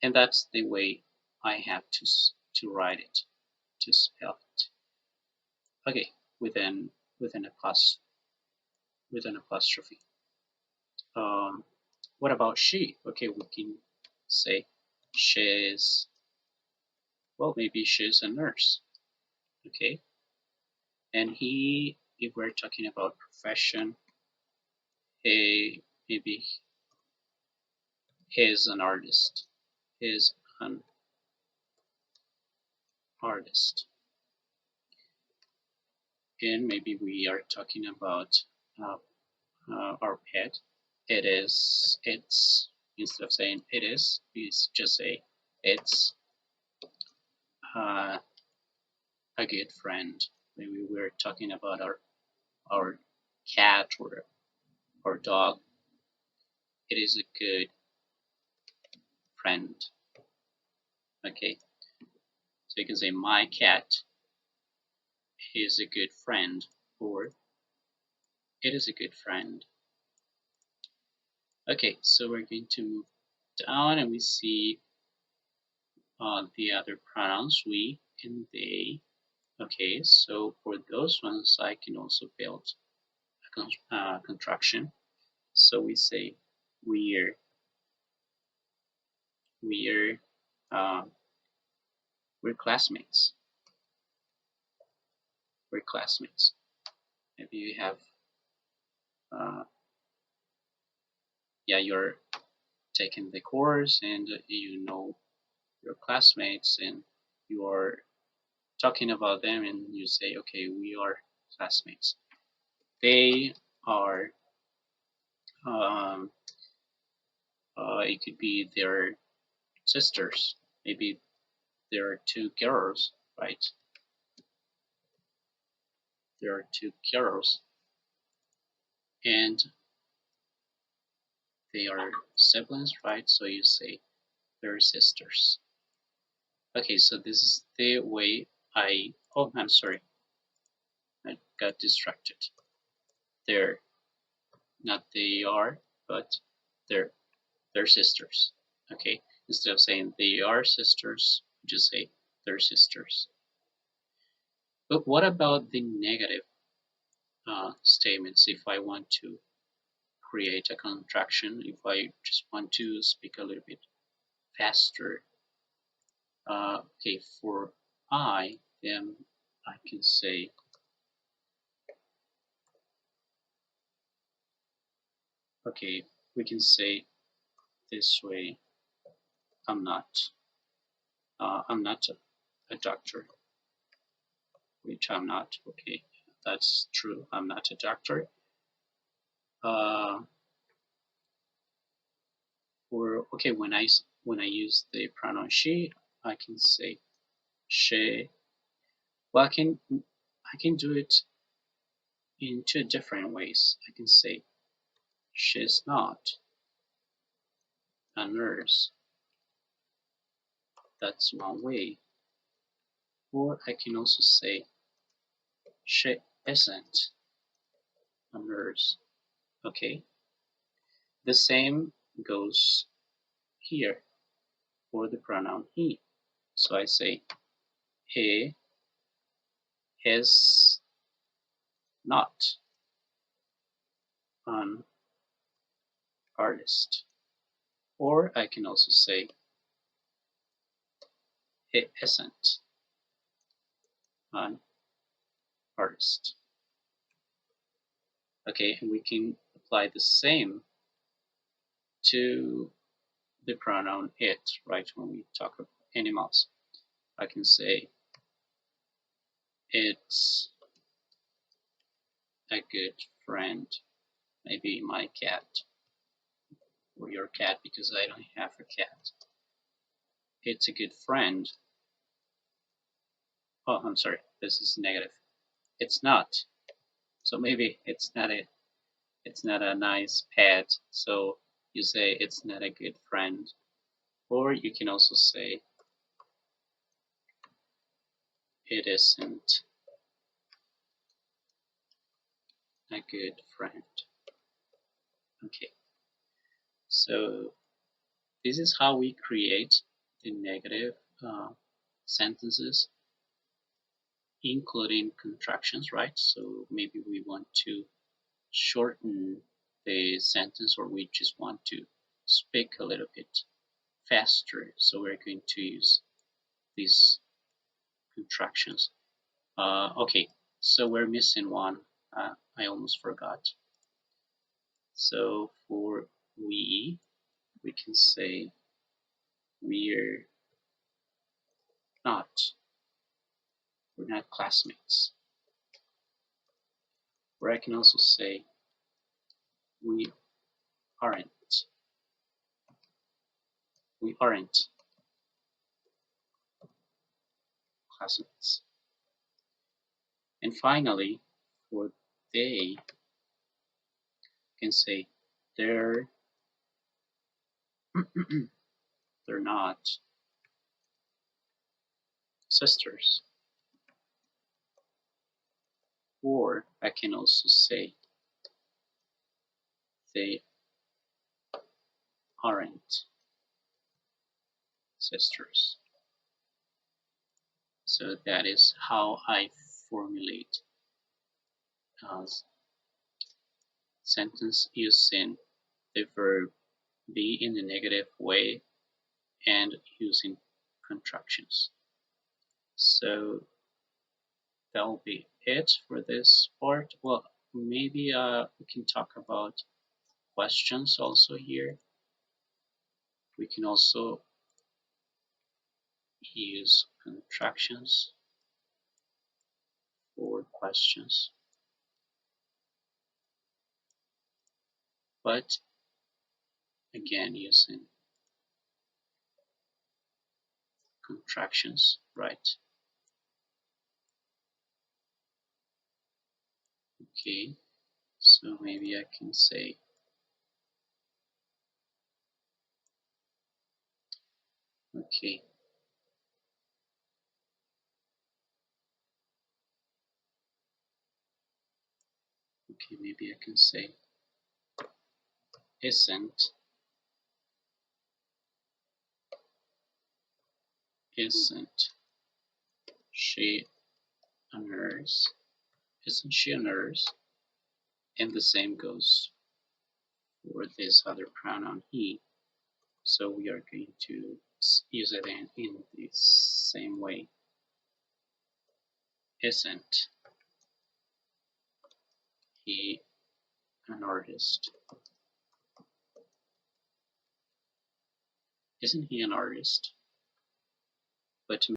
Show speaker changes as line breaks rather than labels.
and that's the way I have to write it, to spell it. Okay, within within a plus with an apostrophe. Um, what about she? Okay, we can say she's, well, maybe she's a nurse. Okay, and he, if we're talking about profession, he, maybe he's an artist. He's an artist. And maybe we are talking about uh, our pet. It's, instead of saying it is, we just say it's uh, a good friend. Maybe we're talking about our cat or dog. It is a good friend. Okay, so you can say my cat is a good friend, or it is a good friend. Okay, so we're going to move down and we see the other pronouns, we and they. Okay, so for those ones, I can also build a contraction. So we say we're, we're, uh, we're classmates. We're classmates. Maybe you have, uh, yeah, you're taking the course and you know your classmates and you're talking about them and you say, okay, we are classmates. They are, um, it could be their sisters. Maybe there are two girls, right? There are two girls and they are siblings, right? So you say they're sisters. Okay, so this is the way oh, I'm sorry. I got distracted. They're, not they are, but they're, they're sisters. Okay, instead of saying they are sisters, just say they're sisters. But what about the negative statements? If I want to create a contraction, if I just want to speak a little bit faster, okay, for I, then I can say, okay, we can say this way, I'm not, I'm not a doctor, which I'm not. Okay, that's true. I'm not a doctor. Uh, or okay, when I use the pronoun she, I can say she. Well, I can do it in two different ways. I can say she's not a nurse. That's one way. Or I can also say she isn't a nurse. Okay. The same goes here for the pronoun he. So I say he is not an artist. Or I can also say he isn't an artist. Okay, and we can apply the same to the pronoun it, right? When we talk about animals, I can say it's a good friend, maybe my cat or your cat, because I don't have a cat. It's a good friend. Oh, I'm sorry, this is negative. It's not. So maybe it's not a nice pet. So you say it's not a good friend. Or you can also say it isn't a good friend. Okay. So this is how we create the negative sentences, including contractions, right? So maybe we want to shorten the sentence, or we just want to speak a little bit faster. So we're going to use these contractions. Okay, so we're missing one. I almost forgot. So for we can say we're not. We're not classmates. Or I can also say we aren't. We aren't classmates. And finally, for they, can say they're they're not sisters. Or I can also say they aren't sisters. So that is how I formulate a sentence using the verb be in the negative way and using contractions. So that'll be it for this part. Well, maybe we can talk about questions also here. We can also use contractions for questions. But again, using contractions, right? Okay, so maybe I can say, okay, maybe I can say, isn't she a nurse? Isn't she a nurse? And the same goes for this other pronoun he. So we are going to use it in the same way. Isn't he an artist? Isn't he an artist? But to